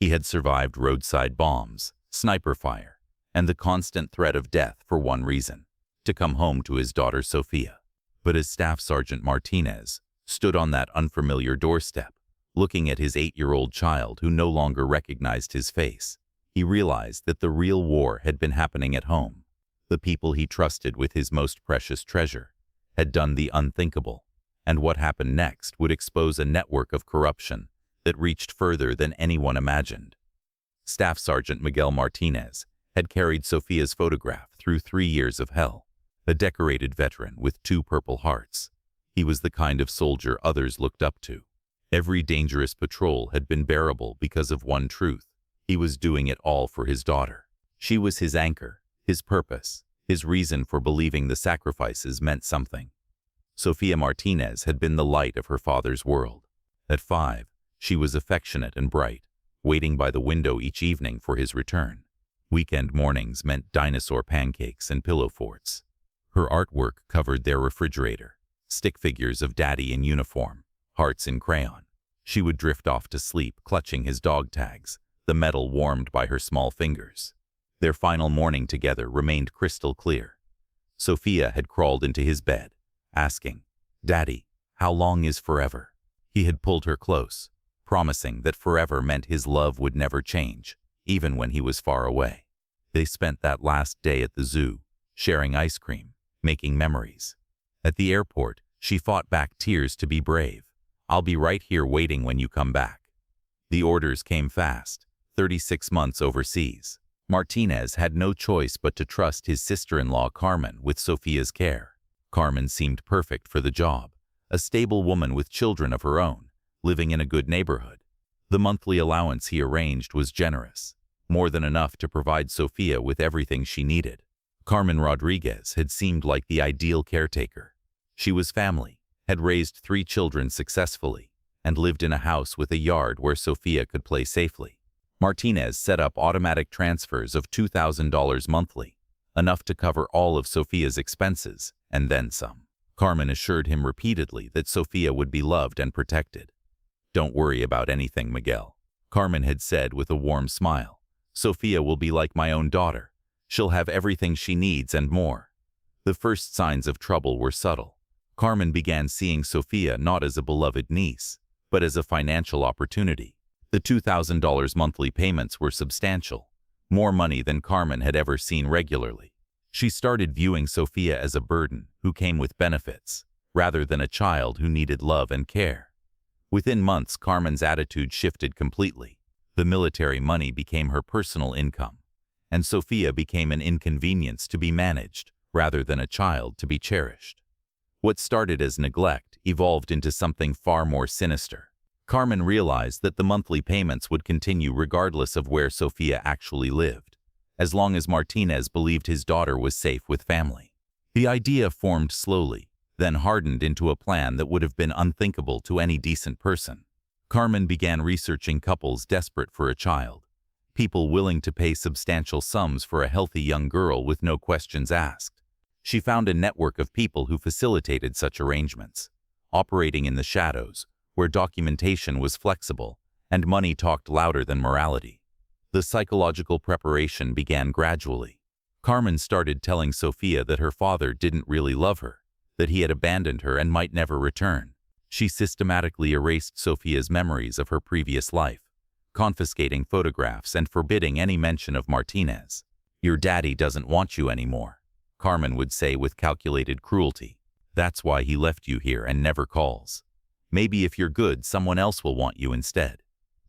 He had survived roadside bombs, sniper fire, and the constant threat of death for one reason: to come home to his daughter Sofia. But as Staff Sergeant Martinez stood on that unfamiliar doorstep, looking at his 8-year-old child who no longer recognized his face, he realized that the real war had been happening at home. The people he trusted with his most precious treasure had done the unthinkable, and what happened next would expose a network of corruption that reached further than anyone imagined. Staff Sergeant Miguel Martinez had carried Sofia's photograph through 3 years of hell. A decorated veteran with 2 Purple Hearts, he was the kind of soldier others looked up to. Every dangerous patrol had been bearable because of one truth: he was doing it all for his daughter. She was his anchor, his purpose, his reason for believing the sacrifices meant something. Sofia Martinez had been the light of her father's world. At 5, she was affectionate and bright, waiting by the window each evening for his return. Weekend mornings meant dinosaur pancakes and pillow forts. Her artwork covered their refrigerator: stick figures of Daddy in uniform, hearts in crayon. She would drift off to sleep clutching his dog tags, the metal warmed by her small fingers. Their final morning together remained crystal clear. Sofia had crawled into his bed, asking, "Daddy, how long is forever?" He had pulled her close, promising that forever meant his love would never change, even when he was far away. They spent that last day at the zoo, sharing ice cream, making memories. At the airport, she fought back tears to be brave. "I'll be right here waiting when you come back." The orders came fast: 36 months overseas. Martinez had no choice but to trust his sister-in-law Carmen with Sofia's care. Carmen seemed perfect for the job, a stable woman with children of her own, living in a good neighborhood. The monthly allowance he arranged was generous, more than enough to provide Sofia with everything she needed. Carmen Rodriguez had seemed like the ideal caretaker. She was family, had raised 3 children successfully, and lived in a house with a yard where Sofia could play safely. Martinez set up automatic transfers of $2,000 monthly, enough to cover all of Sofia's expenses, and then some. Carmen assured him repeatedly that Sofia would be loved and protected. "Don't worry about anything, Miguel," Carmen had said with a warm smile. "Sofia will be like my own daughter. She'll have everything she needs and more." The first signs of trouble were subtle. Carmen began seeing Sofia not as a beloved niece, but as a financial opportunity. The $2,000 monthly payments were substantial, more money than Carmen had ever seen regularly. She started viewing Sofia as a burden who came with benefits, rather than a child who needed love and care. Within months, Carmen's attitude shifted completely. The military money became her personal income, and Sofia became an inconvenience to be managed, rather than a child to be cherished. What started as neglect evolved into something far more sinister. Carmen realized that the monthly payments would continue regardless of where Sofia actually lived, as long as Martinez believed his daughter was safe with family. The idea formed slowly, then hardened into a plan that would have been unthinkable to any decent person. Carmen began researching couples desperate for a child, people willing to pay substantial sums for a healthy young girl with no questions asked. She found a network of people who facilitated such arrangements, operating in the shadows, where documentation was flexible and money talked louder than morality. The psychological preparation began gradually. Carmen started telling Sofia that her father didn't really love her, that he had abandoned her and might never return. She systematically erased Sofia's memories of her previous life, confiscating photographs and forbidding any mention of Martinez. "Your daddy doesn't want you anymore," Carmen would say with calculated cruelty. "That's why he left you here and never calls. Maybe if you're good, someone else will want you instead."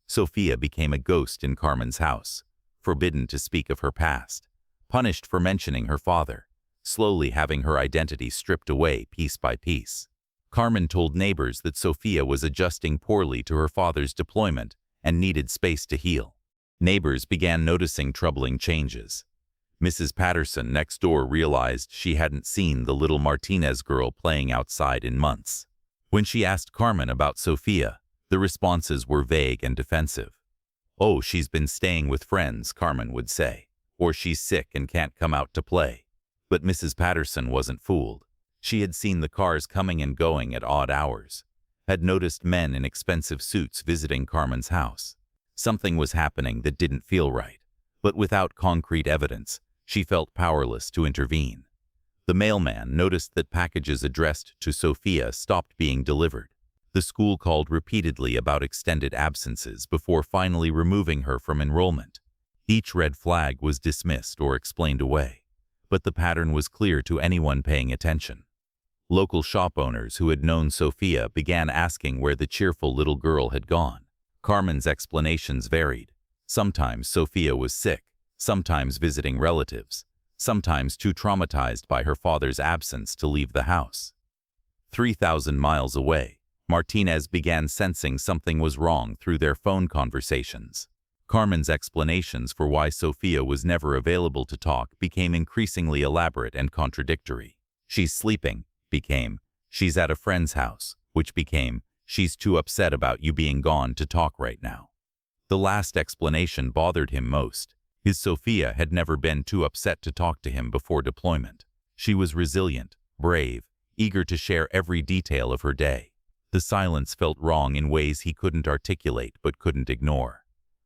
Sofia became a ghost in Carmen's house, forbidden to speak of her past, punished for mentioning her father, slowly having her identity stripped away piece by piece. Carmen told neighbors that Sofia was adjusting poorly to her father's deployment and needed space to heal. Neighbors began noticing troubling changes. Mrs. Patterson next door realized she hadn't seen the little Martinez girl playing outside in months. When she asked Carmen about Sofia, the responses were vague and defensive. "Oh, she's been staying with friends," Carmen would say, "or she's sick and can't come out to play." But Mrs. Patterson wasn't fooled. She had seen the cars coming and going at odd hours, had noticed men in expensive suits visiting Carmen's house. Something was happening that didn't feel right, but without concrete evidence, she felt powerless to intervene. The mailman noticed that packages addressed to Sofia stopped being delivered. The school called repeatedly about extended absences before finally removing her from enrollment. Each red flag was dismissed or explained away, but the pattern was clear to anyone paying attention. Local shop owners who had known Sofia began asking where the cheerful little girl had gone. Carmen's explanations varied. Sometimes Sofia was sick, sometimes visiting relatives, sometimes too traumatized by her father's absence to leave the house. 3,000 miles away, Martinez began sensing something was wrong through their phone conversations. Carmen's explanations for why Sofia was never available to talk became increasingly elaborate and contradictory. "She's sleeping," became, "she's at a friend's house," which became, "she's too upset about you being gone to talk right now." The last explanation bothered him most. His Sofia had never been too upset to talk to him before deployment. She was resilient, brave, eager to share every detail of her day. The silence felt wrong in ways he couldn't articulate but couldn't ignore.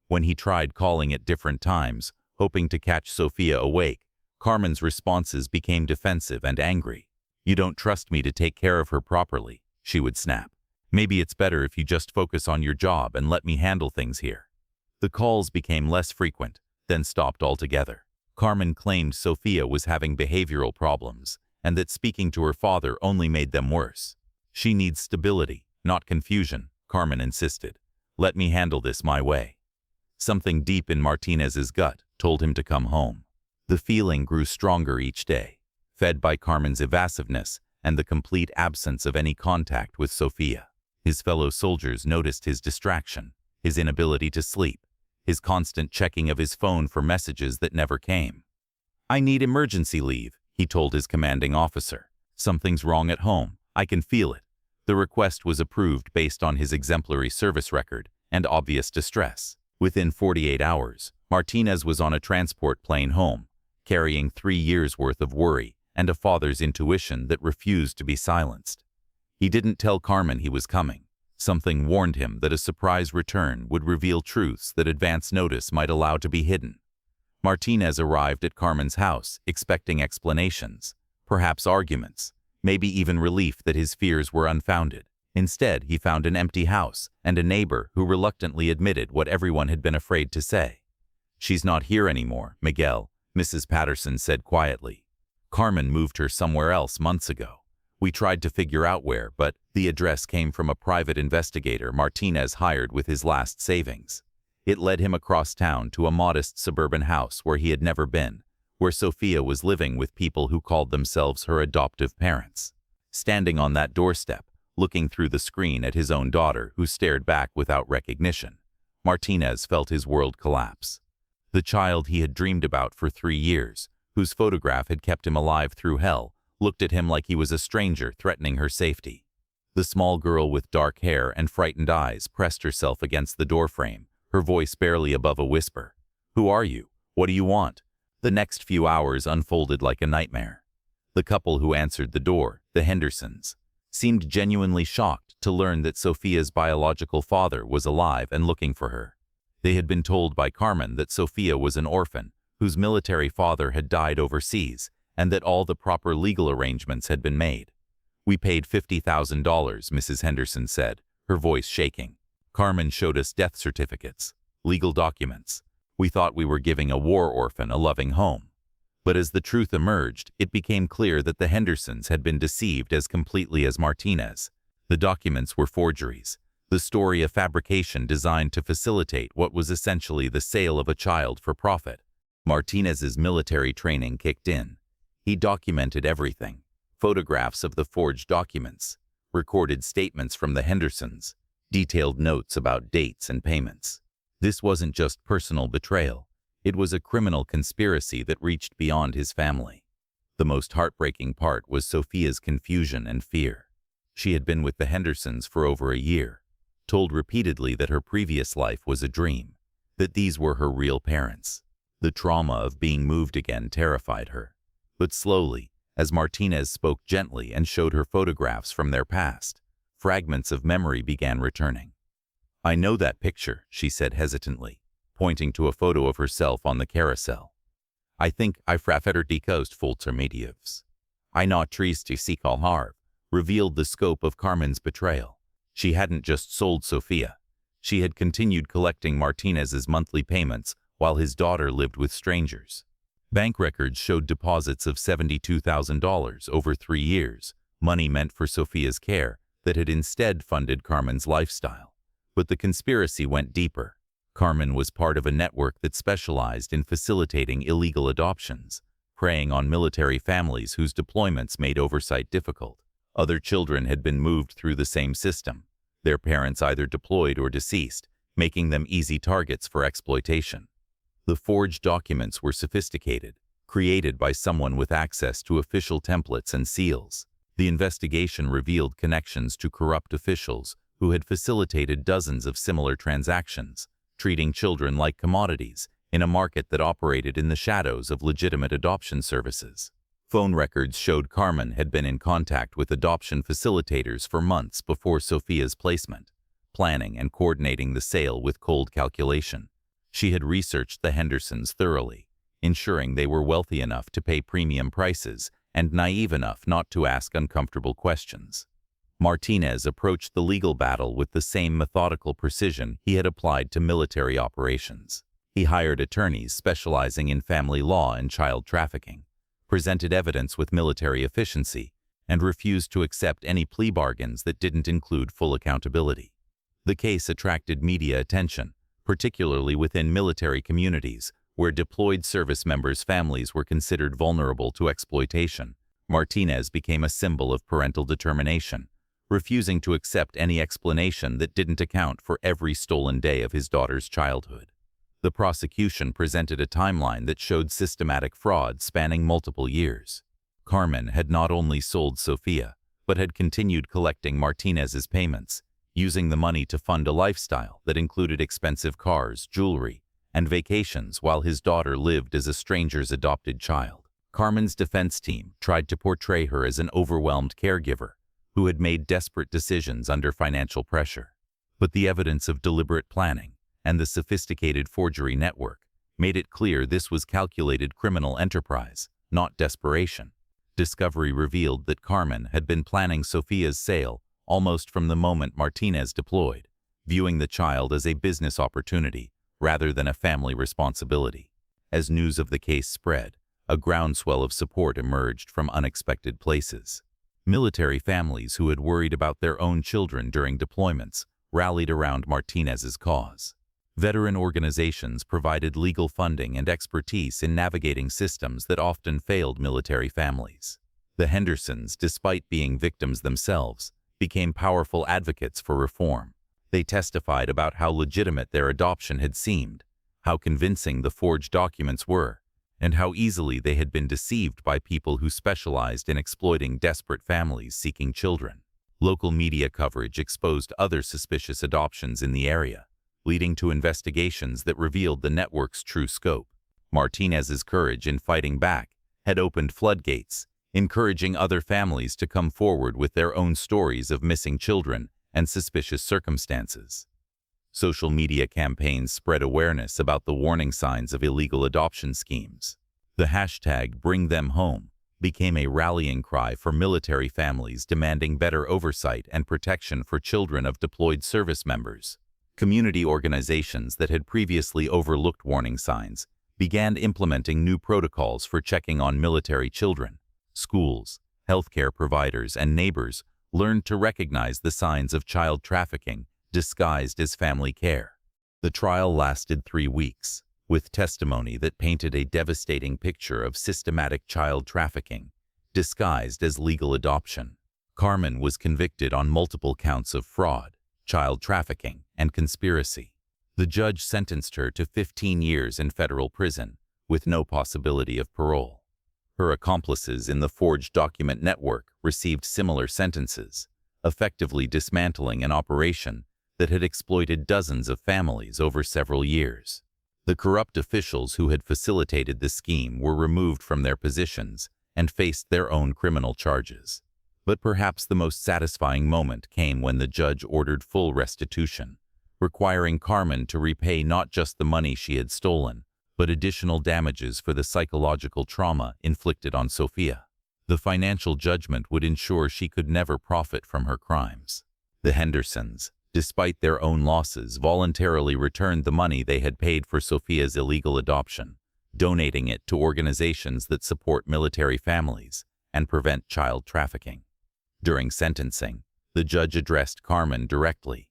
When he tried calling at different times, hoping to catch Sofia awake, Carmen's responses became defensive and angry. "You don't trust me to take care of her properly," she would snap. "Maybe it's better if you just focus on your job and let me handle things here." The calls became less frequent, then stopped altogether. Carmen claimed Sofia was having behavioral problems, and that speaking to her father only made them worse. "She needs stability, not confusion," Carmen insisted. "Let me handle this my way." Something deep in Martinez's gut told him to come home. The feeling grew stronger each day, fed by Carmen's evasiveness and the complete absence of any contact with Sofia. His fellow soldiers noticed his distraction, his inability to sleep, his constant checking of his phone for messages that never came. "I need emergency leave," he told his commanding officer. "Something's wrong at home. I can feel it." The request was approved based on his exemplary service record and obvious distress. Within 48 hours, Martinez was on a transport plane home, carrying 3 years' worth of worry and a father's intuition that refused to be silenced. He didn't tell Carmen he was coming. Something warned him that a surprise return would reveal truths that advance notice might allow to be hidden. Martinez arrived at Carmen's house, expecting explanations, perhaps arguments, maybe even relief that his fears were unfounded. Instead, he found an empty house and a neighbor who reluctantly admitted what everyone had been afraid to say. "She's not here anymore, Miguel," Mrs. Patterson said quietly. "Carmen moved her somewhere else months ago. We tried to figure out where, but the address came from a private investigator Martinez hired with his last savings. It led him across town to a modest suburban house where he had never been, where Sofia was living with people who called themselves her adoptive parents. Standing on that doorstep, looking through the screen at his own daughter who stared back without recognition, Martinez felt his world collapse. The child he had dreamed about for 3 years, whose photograph had kept him alive through hell, looked at him like he was a stranger threatening her safety. The small girl with dark hair and frightened eyes pressed herself against the doorframe, her voice barely above a whisper. "Who are you? What do you want?" The next few hours unfolded like a nightmare. The couple who answered the door, the Hendersons, seemed genuinely shocked to learn that Sofia's biological father was alive and looking for her. They had been told by Carmen that Sofia was an orphan, whose military father had died overseas, and that all the proper legal arrangements had been made. "We paid $50,000, Mrs. Henderson said, her voice shaking. "Carmen showed us death certificates, legal documents. We thought we were giving a war orphan a loving home." But as the truth emerged, it became clear that the Hendersons had been deceived as completely as Martinez. The documents were forgeries, the story a fabrication designed to facilitate what was essentially the sale of a child for profit. Martinez's military training kicked in. He documented everything: photographs of the forged documents, recorded statements from the Hendersons, detailed notes about dates and payments. This wasn't just personal betrayal. It was a criminal conspiracy that reached beyond his family. The most heartbreaking part was Sofia's confusion and fear. She had been with the Hendersons for over a year, told repeatedly that her previous life was a dream, that these were her real parents. The trauma of being moved again terrified her. But slowly, as Martinez spoke gently and showed her photographs from their past, fragments of memory began returning. "I know that picture," she said hesitantly, pointing to a photo of herself on the carousel. "I think I frafetter de coast fultermedievs. I not triste to seek all harv," revealed the scope of Carmen's betrayal. She hadn't just sold Sofia. She had continued collecting Martinez's monthly payments while his daughter lived with strangers. Bank records showed deposits of $72,000 over 3 years, money meant for Sofia's care that had instead funded Carmen's lifestyle. But the conspiracy went deeper. Carmen was part of a network that specialized in facilitating illegal adoptions, preying on military families whose deployments made oversight difficult. Other children had been moved through the same system, their parents either deployed or deceased, making them easy targets for exploitation. The forged documents were sophisticated, created by someone with access to official templates and seals. The investigation revealed connections to corrupt officials who had facilitated dozens of similar transactions, treating children like commodities in a market that operated in the shadows of legitimate adoption services. Phone records showed Carmen had been in contact with adoption facilitators for months before Sofia's placement, planning and coordinating the sale with cold calculation. She had researched the Hendersons thoroughly, ensuring they were wealthy enough to pay premium prices and naive enough not to ask uncomfortable questions. Martinez approached the legal battle with the same methodical precision he had applied to military operations. He hired attorneys specializing in family law and child trafficking, presented evidence with military efficiency, and refused to accept any plea bargains that didn't include full accountability. The case attracted media attention, particularly within military communities where deployed service members' families were considered vulnerable to exploitation. Martinez became a symbol of parental determination, refusing to accept any explanation that didn't account for every stolen day of his daughter's childhood. The prosecution presented a timeline that showed systematic fraud spanning multiple years. Carmen had not only sold Sofia, but had continued collecting Martinez's payments, using the money to fund a lifestyle that included expensive cars, jewelry, and vacations while his daughter lived as a stranger's adopted child. Carmen's defense team tried to portray her as an overwhelmed caregiver who had made desperate decisions under financial pressure. But the evidence of deliberate planning and the sophisticated forgery network made it clear this was calculated criminal enterprise, not desperation. Discovery revealed that Carmen had been planning Sofia's sale almost from the moment Martinez deployed, viewing the child as a business opportunity rather than a family responsibility. As news of the case spread, a groundswell of support emerged from unexpected places. Military families who had worried about their own children during deployments rallied around Martinez's cause. Veteran organizations provided legal funding and expertise in navigating systems that often failed military families. The Hendersons, despite being victims themselves, became powerful advocates for reform. They testified about how legitimate their adoption had seemed, how convincing the forged documents were, and how easily they had been deceived by people who specialized in exploiting desperate families seeking children. Local media coverage exposed other suspicious adoptions in the area, leading to investigations that revealed the network's true scope. Martinez's courage in fighting back had opened floodgates, encouraging other families to come forward with their own stories of missing children and suspicious circumstances. Social media campaigns spread awareness about the warning signs of illegal adoption schemes. The hashtag #BringThemHome became a rallying cry for military families demanding better oversight and protection for children of deployed service members. Community organizations that had previously overlooked warning signs began implementing new protocols for checking on military children. Schools, healthcare providers, and neighbors learned to recognize the signs of child trafficking disguised as family care. The trial lasted 3 weeks, with testimony that painted a devastating picture of systematic child trafficking disguised as legal adoption. Carmen was convicted on multiple counts of fraud, child trafficking, and conspiracy. The judge sentenced her to 15 years in federal prison, with no possibility of parole. Her accomplices in the forged document network received similar sentences, effectively dismantling an operation that had exploited dozens of families over several years. The corrupt officials who had facilitated the scheme were removed from their positions and faced their own criminal charges. But perhaps the most satisfying moment came when the judge ordered full restitution, requiring Carmen to repay not just the money she had stolen, but additional damages for the psychological trauma inflicted on Sofia. The financial judgment would ensure she could never profit from her crimes. The Hendersons, despite their own losses, voluntarily returned the money they had paid for Sofia's illegal adoption, donating it to organizations that support military families and prevent child trafficking. During sentencing, the judge addressed Carmen directly.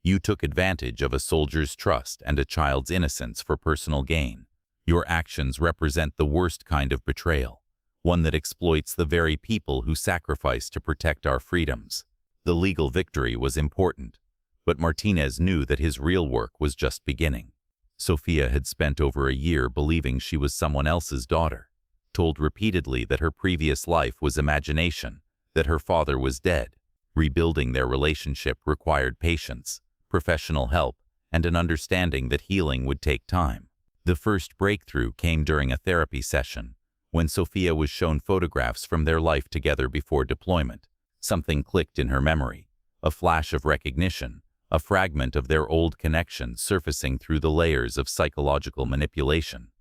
"You took advantage of a soldier's trust and a child's innocence for personal gain. Your actions represent the worst kind of betrayal, one that exploits the very people who sacrifice to protect our freedoms." The legal victory was important, but Martinez knew that his real work was just beginning. Sofia had spent over a year believing she was someone else's daughter, told repeatedly that her previous life was imagination, that her father was dead. Rebuilding their relationship required patience, professional help, and an understanding that healing would take time. The first breakthrough came during a therapy session, when Sofia was shown photographs from their life together before deployment. Something clicked in her memory, a flash of recognition, a fragment of their old connection surfacing through the layers of psychological manipulation.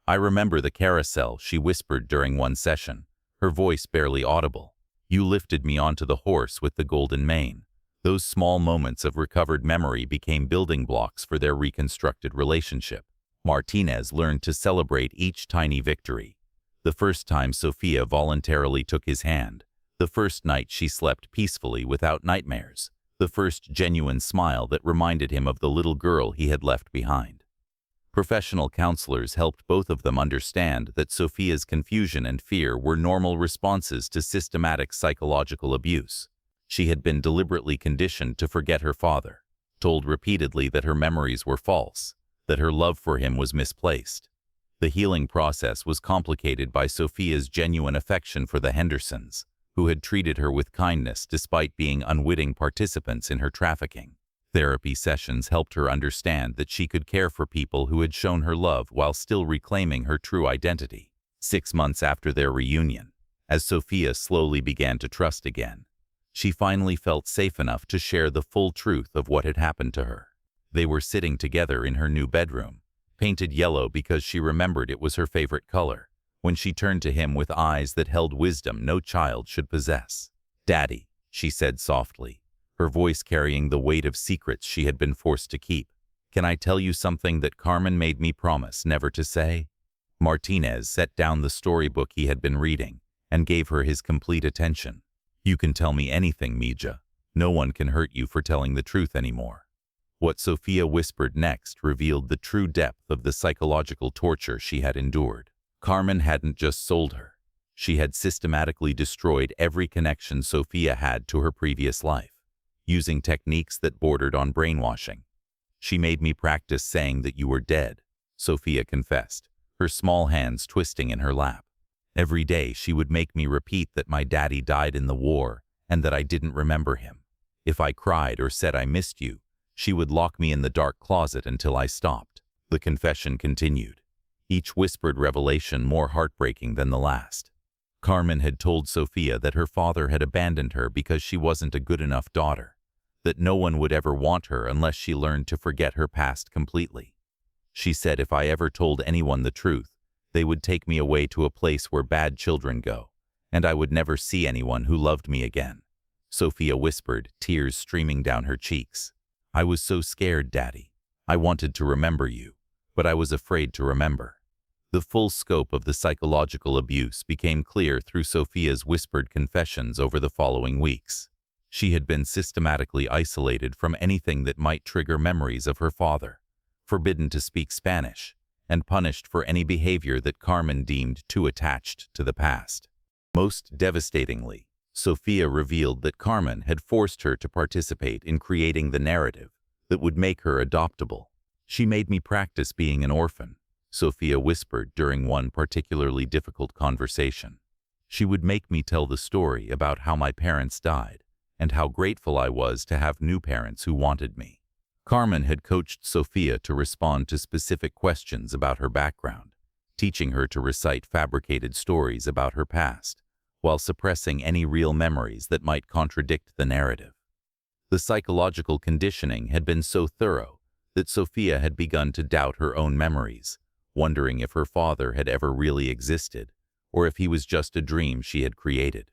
"I remember the carousel," she whispered during one session, her voice barely audible. "You lifted me onto the horse with the golden mane." Those small moments of recovered memory became building blocks for their reconstructed relationship. Martinez learned to celebrate each tiny victory. The first time Sofia voluntarily took his hand, the first night she slept peacefully without nightmares, the first genuine smile that reminded him of the little girl he had left behind. Professional counselors helped both of them understand that Sofia's confusion and fear were normal responses to systematic psychological abuse. She had been deliberately conditioned to forget her father, told repeatedly that her memories were false, that her love for him was misplaced. The healing process was complicated by Sofia's genuine affection for the Hendersons, who had treated her with kindness despite being unwitting participants in her trafficking. Therapy sessions helped her understand that she could care for people who had shown her love while still reclaiming her true identity. 6 months after their reunion, as Sofia slowly began to trust again, she finally felt safe enough to share the full truth of what had happened to her. They were sitting together in her new bedroom, painted yellow because she remembered it was her favorite color, when she turned to him with eyes that held wisdom no child should possess. "Daddy," she said softly, her voice carrying the weight of secrets she had been forced to keep. "Can I tell you something that Carmen made me promise never to say?" Martinez set down the storybook he had been reading and gave her his complete attention. "You can tell me anything, Mija. No one can hurt you for telling the truth anymore." What Sofia whispered next revealed the true depth of the psychological torture she had endured. Carmen hadn't just sold her. She had systematically destroyed every connection Sofia had to her previous life, using techniques that bordered on brainwashing. "She made me practice saying that you were dead," Sofia confessed, her small hands twisting in her lap. "Every day she would make me repeat that my daddy died in the war and that I didn't remember him. If I cried or said I missed you, she would lock me in the dark closet until I stopped." The confession continued, each whispered revelation more heartbreaking than the last. Carmen had told Sofia that her father had abandoned her because she wasn't a good enough daughter, that no one would ever want her unless she learned to forget her past completely. She said if I ever told anyone the truth, they would take me away to a place where bad children go, and I would never see anyone who loved me again. Sofia whispered, tears streaming down her cheeks. "I was so scared, Daddy. I wanted to remember you, but I was afraid to remember." The full scope of the psychological abuse became clear through Sofia's whispered confessions over the following weeks. She had been systematically isolated from anything that might trigger memories of her father, forbidden to speak Spanish, and punished for any behavior that Carmen deemed too attached to the past. Most devastatingly, Sofia revealed that Carmen had forced her to participate in creating the narrative that would make her adoptable. "She made me practice being an orphan," Sofia whispered during one particularly difficult conversation. "She would make me tell the story about how my parents died and how grateful I was to have new parents who wanted me." Carmen had coached Sofia to respond to specific questions about her background, teaching her to recite fabricated stories about her past, while suppressing any real memories that might contradict the narrative. The psychological conditioning had been so thorough that Sofia had begun to doubt her own memories, wondering if her father had ever really existed, or if he was just a dream she had created.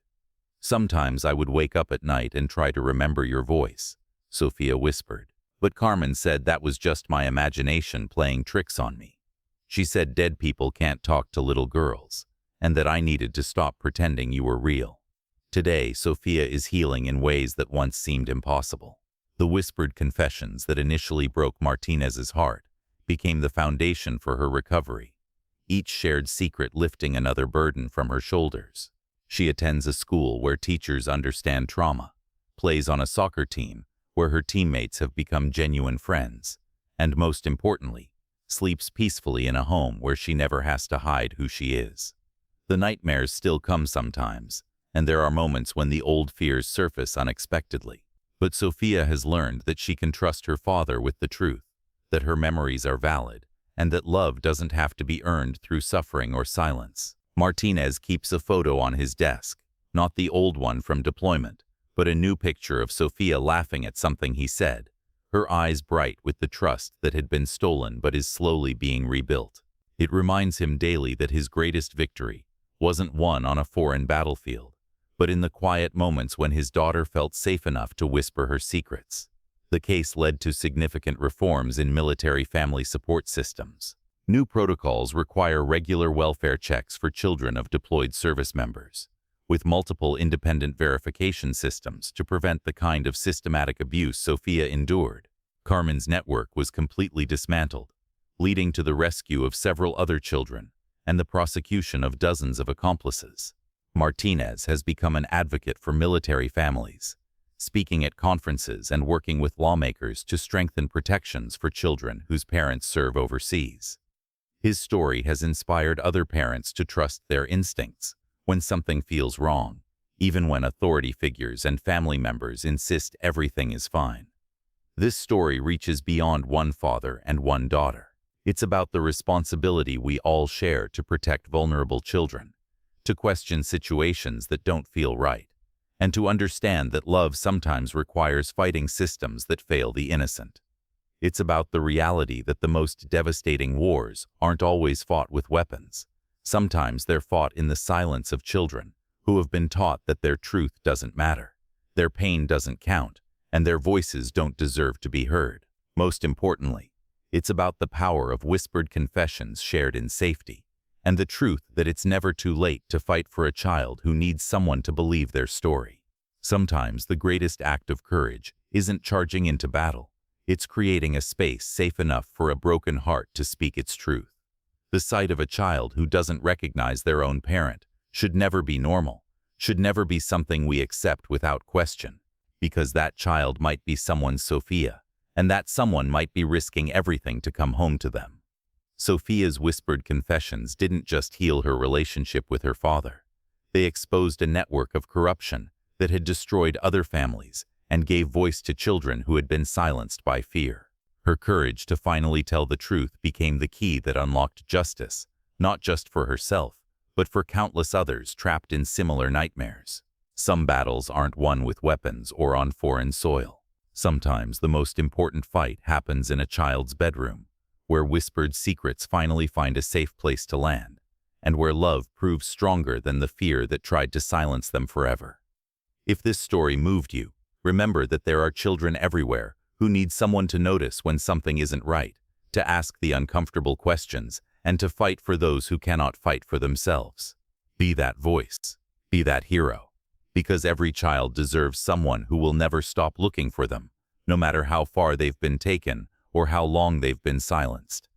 "Sometimes I would wake up at night and try to remember your voice," Sofia whispered. "But Carmen said that was just my imagination playing tricks on me. She said dead people can't talk to little girls, and that I needed to stop pretending you were real." Today, Sofia is healing in ways that once seemed impossible. The whispered confessions that initially broke Martinez's heart became the foundation for her recovery, each shared secret lifting another burden from her shoulders. She attends a school where teachers understand trauma, plays on a soccer team where her teammates have become genuine friends, and most importantly, sleeps peacefully in a home where she never has to hide who she is. The nightmares still come sometimes, and there are moments when the old fears surface unexpectedly. But Sofia has learned that she can trust her father with the truth, that her memories are valid, and that love doesn't have to be earned through suffering or silence. Martinez keeps a photo on his desk, not the old one from deployment, but a new picture of Sofia laughing at something he said, her eyes bright with the trust that had been stolen but is slowly being rebuilt. It reminds him daily that his greatest victory wasn't won on a foreign battlefield, but in the quiet moments when his daughter felt safe enough to whisper her secrets. The case led to significant reforms in military family support systems. New protocols require regular welfare checks for children of deployed service members, with multiple independent verification systems to prevent the kind of systematic abuse Sofia endured. Carmen's network was completely dismantled, leading to the rescue of several other children and the prosecution of dozens of accomplices. Martinez has become an advocate for military families, speaking at conferences and working with lawmakers to strengthen protections for children whose parents serve overseas. His story has inspired other parents to trust their instincts when something feels wrong, even when authority figures and family members insist everything is fine. This story reaches beyond one father and one daughter. It's about the responsibility we all share to protect vulnerable children, to question situations that don't feel right, and to understand that love sometimes requires fighting systems that fail the innocent. It's about the reality that the most devastating wars aren't always fought with weapons. Sometimes they're fought in the silence of children who have been taught that their truth doesn't matter, their pain doesn't count, and their voices don't deserve to be heard. Most importantly, it's about the power of whispered confessions shared in safety, and the truth that it's never too late to fight for a child who needs someone to believe their story. Sometimes the greatest act of courage isn't charging into battle. It's creating a space safe enough for a broken heart to speak its truth. The sight of a child who doesn't recognize their own parent should never be normal, should never be something we accept without question, because that child might be someone's Sofia, and that someone might be risking everything to come home to them. Sofia's whispered confessions didn't just heal her relationship with her father. They exposed a network of corruption that had destroyed other families and gave voice to children who had been silenced by fear. Her courage to finally tell the truth became the key that unlocked justice, not just for herself, but for countless others trapped in similar nightmares. Some battles aren't won with weapons or on foreign soil. Sometimes the most important fight happens in a child's bedroom, where whispered secrets finally find a safe place to land, and where love proves stronger than the fear that tried to silence them forever. If this story moved you, remember that there are children everywhere who need someone to notice when something isn't right, to ask the uncomfortable questions, and to fight for those who cannot fight for themselves. Be that voice. Be that hero. Because every child deserves someone who will never stop looking for them, no matter how far they've been taken or how long they've been silenced.